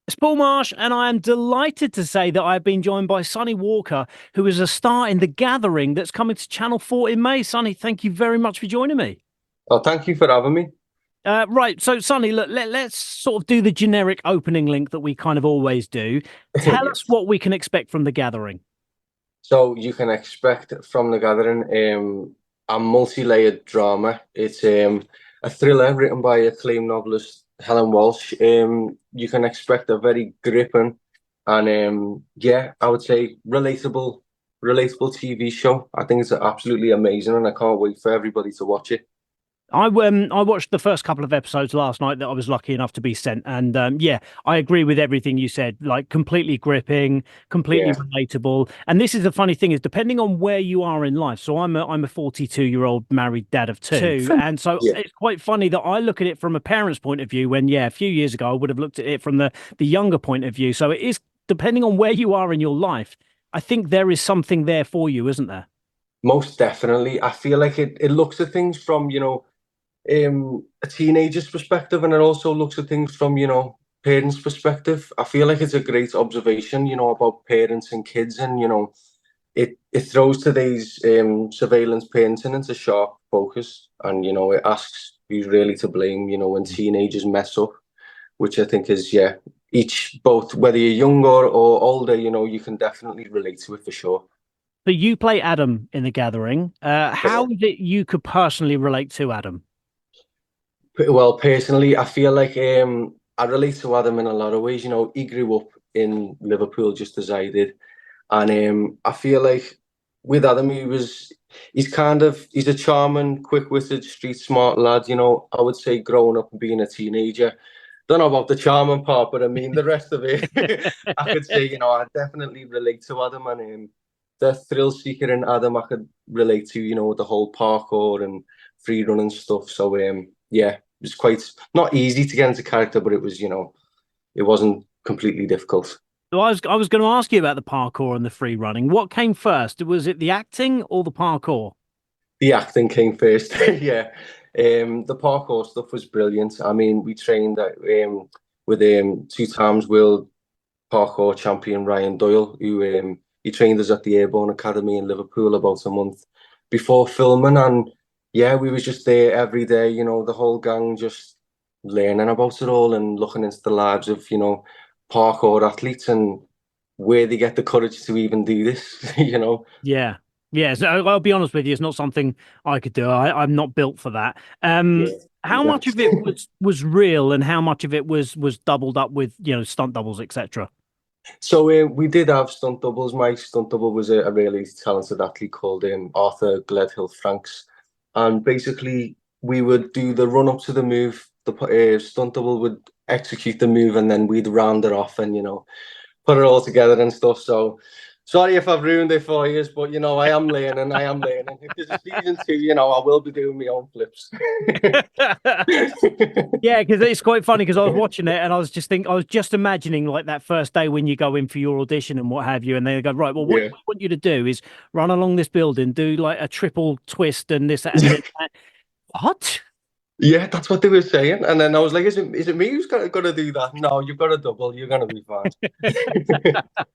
It's Paul Marsh, and I am delighted to say that I've been joined by Sonny Walker, who is a star in The Gathering that's coming to Channel 4 in May. Sonny, thank you very much for joining me. Oh, thank you for having me. Right, so Sonny, look, let's sort of do the generic opening link that we kind of always do. Tell us Yes. what we can expect from The Gathering. So you can expect from The Gathering a multi-layered drama. It's a thriller written by acclaimed novelist Helen Walsh. You can expect a very gripping and yeah, I would say relatable TV show. I think it's absolutely amazing, and I can't wait for everybody to watch it. I watched the first couple of episodes last night that I was lucky enough to be sent, and yeah, I agree with everything you said. Like completely gripping, completely Yeah, relatable. And this is the funny thing is, depending on where you are in life. So I'm a 42-year-old married dad of two, and so yeah. it's quite funny that I look at it from a parent's point of view. When a few years ago I would have looked at it from the younger point of view. So it is depending on where you are in your life. I think there is something there for you, isn't there? Most definitely. I feel like it looks at things from, a teenager's perspective, and it also looks at things from, parents' perspective. I feel like it's a great observation, about parents and kids, and it throws today's surveillance parenting into sharp focus, and it asks who's really to blame, when teenagers mess up, which I think is each both whether you're younger or older, you can definitely relate to it for sure. So you play Adam in The Gathering. How is it you could personally relate to Adam? Well, personally, I feel like I relate to Adam in a lot of ways. He grew up in Liverpool just as I did, and I feel like with Adam, he's a charming, quick-witted, street smart lad. I would say growing up and being a teenager. Don't know about the charming part, but I mean the rest of it. I could say, I definitely relate to Adam, and the thrill seeker in Adam, I could relate to, with the whole parkour and free running stuff. So yeah, it was quite not easy to get into character, but it was, it wasn't completely difficult. So I was going to ask you about the parkour and the free running. What came first? Was it the acting or the parkour? The acting came first. Yeah. The parkour stuff was brilliant. I mean, we trained with two times world parkour champion Ryan Doyle, who he trained us at the Airborne Academy in Liverpool about a month before filming, and yeah, we was just there every day, the whole gang just learning about it all and looking into the lives of, parkour athletes and where they get the courage to even do this, Yeah. Yeah, so I'll be honest with you, it's not something I could do. I'm not built for that. Yeah, How much of it exactly. was real and how much of it was doubled up with, stunt doubles, etc. So we did have stunt doubles. My stunt double was a really talented athlete called Arthur Gledhill Franks, and basically we would do the run up to the move. The stunt double would execute the move, and then we'd round it off and put it all together and stuff. So sorry if I've ruined it for you, but I am learning. I am learning. If there's a season two, I will be doing my own flips. Yeah, because it's quite funny because I was watching it and I was just imagining like that first day when you go in for your audition and what have you, and they go, right, well, what Yeah. we want you to do is run along this building, do like a triple twist and this, that, and this. That. What? Yeah, that's what they were saying. And then I was like, is it me who's got to do that? No, you've got a double. You're going to be fine.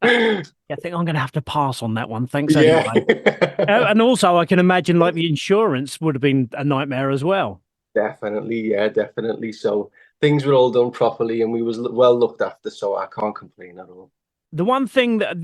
I think I'm going to have to pass on that one. Thanks Yeah. anyway. And also, I can imagine like the insurance would have been a nightmare as well. Definitely. Yeah, definitely. So things were all done properly and we was well looked after. So I can't complain at all. The one thing that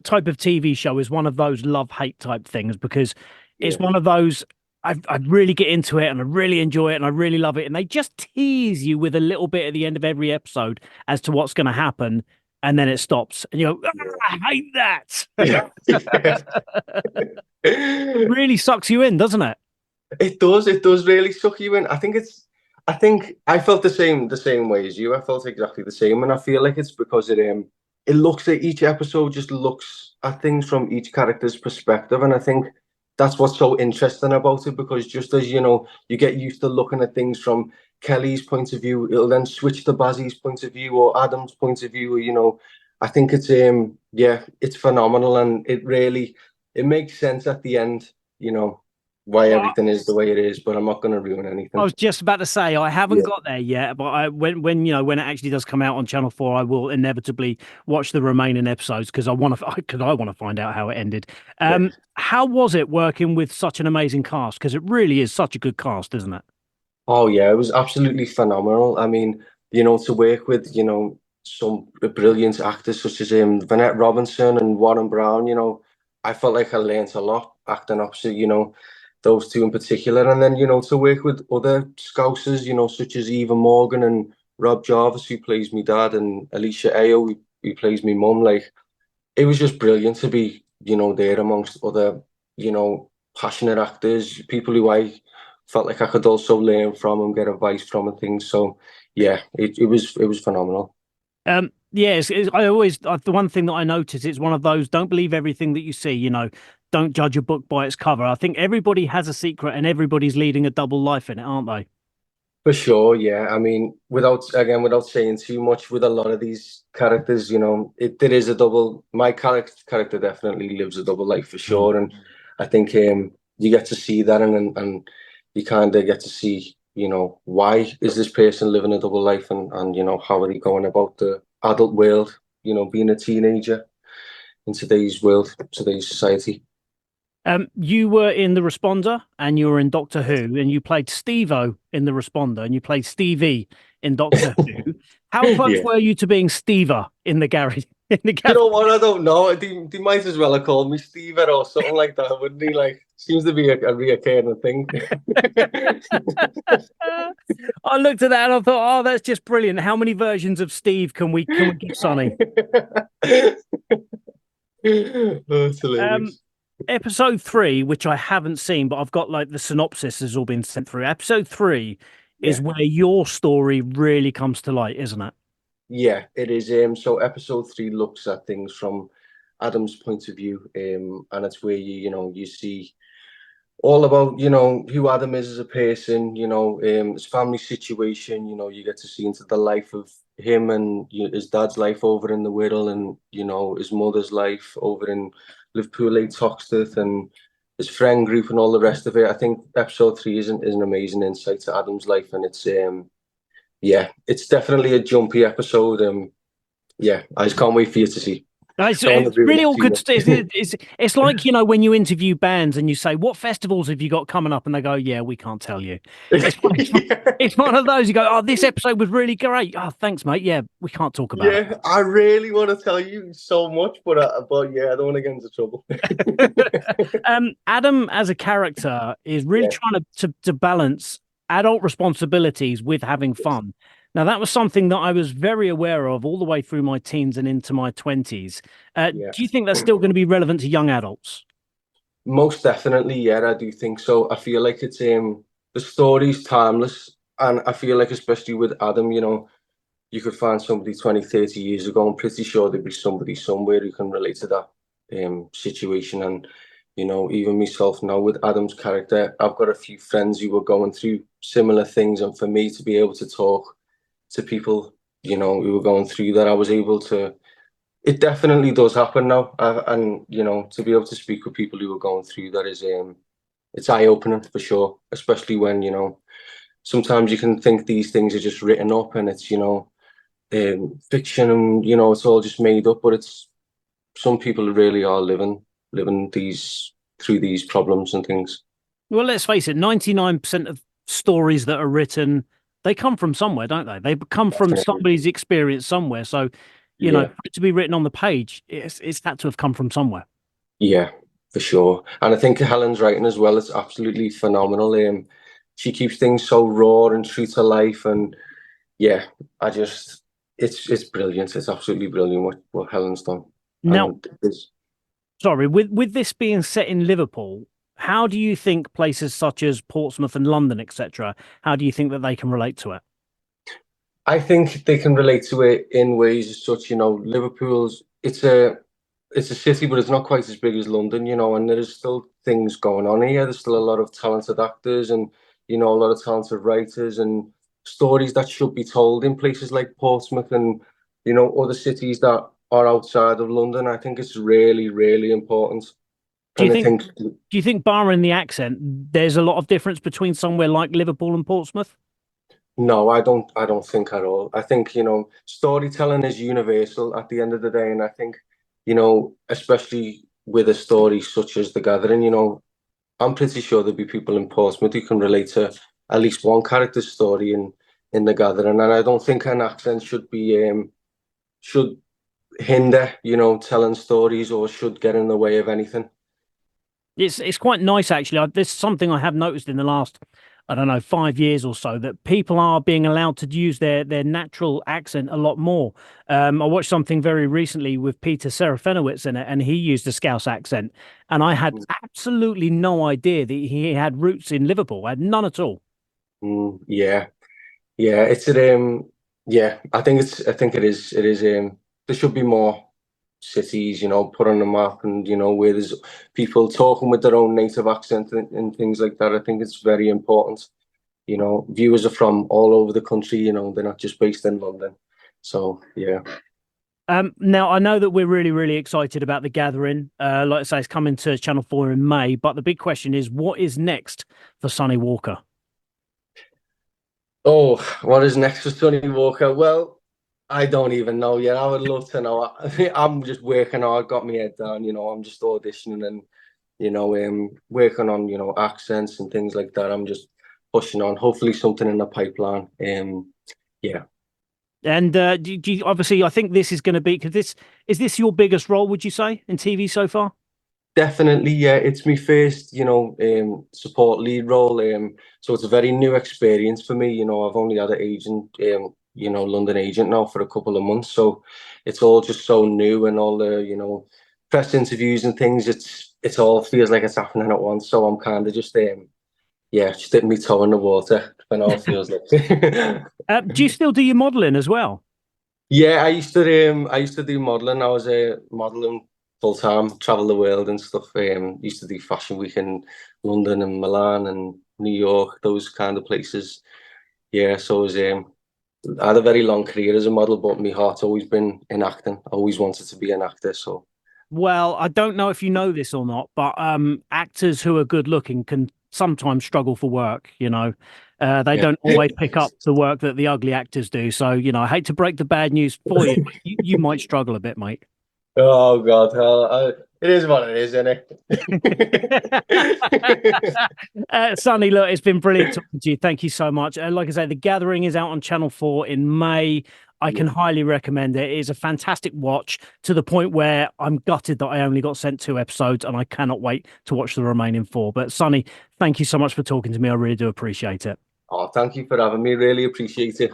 type of TV show is one of those love hate type things because it's Yeah. one of those I really get into it and I really enjoy it and I really love it and they just tease you with a little bit at the end of every episode as to what's going to happen and then it stops and you go I hate that. Yeah. It Yeah. really sucks you in, doesn't it? It does. It does really suck you in. I think I felt the same way as you. I felt exactly the same, and I feel like it's because it looks at each episode, just looks at things from each character's perspective, and I think that's what's so interesting about it. Because just as you get used to looking at things from Kelly's point of view, it'll then switch to Bazzy's point of view or Adam's point of view. I think it's yeah, it's phenomenal, and it makes sense at the end. You know. why Well, everything is the way it is, but I'm not going to ruin I anything. was just about to say I haven't Yeah, got there yet, but when when it actually does come out on Channel 4, I will inevitably watch the remaining episodes because I want to because I want to find out how it ended. yeah. How was it working with such an amazing cast? Because it really is such a good cast, isn't it? Oh yeah, it was absolutely phenomenal. I mean, to work with, some brilliant actors such as Vanette Robinson and Warren Brown, I felt like I learnt a lot acting opposite, those two in particular. And then, to work with other Scousers, such as Eva Morgan and Rob Jarvis, who plays me dad, and Alicia Ayo, who plays me mum, like it was just brilliant to be, there amongst other, passionate actors, people who I felt like I could also learn from and get advice from and things. So yeah, it was phenomenal. Yes, I always the one thing that I notice it's one of those don't believe everything that you see. Don't judge a book by its cover. I think everybody has a secret and everybody's leading a double life in it, aren't they? For sure, yeah. I mean, without saying too much, with a lot of these characters, there is a double. My character definitely lives a double life for Mm. sure, and I think you get to see that, and you kind of get to see, why is this person living a double life, and how are they going about the adult world, being a teenager in today's world, today's society. You were in The Responder and you were in Doctor Who, and you played Steve-O in The Responder and you played Stevie in Doctor Who. How close Yeah. were you to being Steva in the garage? In the You gaff? know what? I don't know. They might as well have called me Steve or something like that, wouldn't he? Like, seems to be a reoccurring thing. I looked at that and I thought, oh, that's just brilliant. How many versions of Steve can we give Sonny? Oh, it's Um, hilarious. Episode 3, which I haven't seen, but I've got like the synopsis has all been sent through. Episode 3 is Yeah, where your story really comes to light, isn't it? yeah, it is. So episode 3 looks at things from Adam's point of view, and it's where you see all about who Adam is as a person, his family situation. You get to see into the life of him and his dad's life over in the Wirral, and his mother's life over in Liverpool, Lake Toxteth, and his friend group and all the rest of it. I think episode 3 is an amazing insight to Adam's life, and it's yeah, it's definitely a jumpy episode. Yeah, I just can't wait for you to see. Don't want It's to ruin really it all too good. much. It's like when you interview bands and you say, "What festivals have you got coming up?" and they go, "Yeah, we can't tell you." It's one of those. You go, "Oh, this episode was really great." Oh, thanks, mate. Yeah, we can't talk about Yeah, I really want to tell you so much, but yeah, I don't want to get into trouble. it. Adam as a character is really Yeah, trying to balance adult responsibilities with having fun. Now, that was something that I was very aware of all the way through my teens and into my 20s. yeah. Do you think that's still going to be relevant to young adults? Most definitely, yeah, I do think so. I feel like it's the story's timeless, and I feel like especially with Adam, you could find somebody 20, 30 years ago. I'm pretty sure there'd be somebody somewhere who can relate to that situation. And even myself now with Adam's character, I've got a few friends who were going through similar things, and for me to be able to talk to people, who were going through that, I was able to. It definitely does happen now, and to be able to speak with people who are going through that is it's eye opening for sure. Especially when sometimes you can think these things are just written up and it's fiction, and it's all just made up, but it's some people really are living these through these problems and things. Well, let's face it, 99% of stories that are written, they come from somewhere, don't they? They come from Definitely. somebody's experience somewhere. So, Yeah, for it to be written on the page, it's had to have come from somewhere. yeah, for sure. And I think Helen's writing as well is absolutely phenomenal. She keeps things so raw and true to life, and yeah, I just it's brilliant. It's absolutely brilliant what Helen's done. Now, And it's, sorry, with this being set in Liverpool, how do you think places such as Portsmouth and London, etc., how do you think that they can relate to it? I think they can relate to it in ways as such. Liverpool's it's a city, but it's not quite as big as London. And there is still things going on here. There's still a lot of talented actors, and a lot of talented writers, and stories that should be told in places like Portsmouth and other cities that are outside of London. I think it's really, really important Do you And I think think do you think barring the accent, there's a lot of difference between somewhere like Liverpool and Portsmouth? no, I don't think at all. I think, storytelling is universal at the end of the day. And I think, especially with a story such as The Gathering, I'm pretty sure there'll be people in Portsmouth who can relate to at least one character's story in The Gathering. And I don't think an accent should hinder, telling stories or should get in the way of anything. It's quite nice actually. There's something I have noticed in the last, I don't know, 5 years or so that people are being allowed to use their natural accent a lot more. I watched something very recently with Peter Serafinowicz in it, and he used a Scouse accent, and I had absolutely no idea that he had roots in Liverpool. I had none at all. Yeah, yeah, yeah, I think it is, there should be more cities, put on the map and, where there's people talking with their own native accent and things like that. I think it's very important. Viewers are from all over the country, they're not just based in London. So, yeah. Now I know that we're really, really excited about The Gathering. Like I say, it's coming to Channel 4 in May, but the big question is, what is next for Sonny Walker? Oh, what is next for Sonny Walker? Well, I don't even know yet. I would love to know. I'm just working hard, got my head down, I'm just auditioning and, working on, accents and things like that. I'm just pushing on, hopefully something in the pipeline. Yeah. And obviously, I think this is going to be because this is this your biggest role, would you say, in TV so far? Definitely, yeah. It's my first, support lead role. So it's a very new experience for me. I've only had an agent, London agent now for a couple of months. So it's all just so new and all the, press interviews and things. It's all feels like it's happening at once. So I'm kind of just yeah, just dipping my toe in the water and all feels like. Do you still do your modeling as well? Yeah, I used to do modeling. I was a modeling full time, travel the world and stuff. Used to do Fashion Week in London and Milan and New York, those kind of places. Yeah, so I had a very long career as a model, but my heart's always been in acting. I always wanted to be an actor. So Well, I don't know if you know this or not, but actors who are good looking can sometimes struggle for work, they yeah. don't always pick up the work that the ugly actors do. So, I hate to break the bad news for you, but you might struggle a bit, mate. Oh God, it is what it is, isn't it? Sonny, look, it's been brilliant talking to you. Thank you so much. Like I say, The Gathering is out on Channel 4 in May. I can highly recommend it. It is a fantastic watch to the point where I'm gutted that I only got sent 2 episodes and I cannot wait to watch the remaining 4. But Sonny, thank you so much for talking to me. I really do appreciate it. Oh, thank you for having me. Really appreciate it.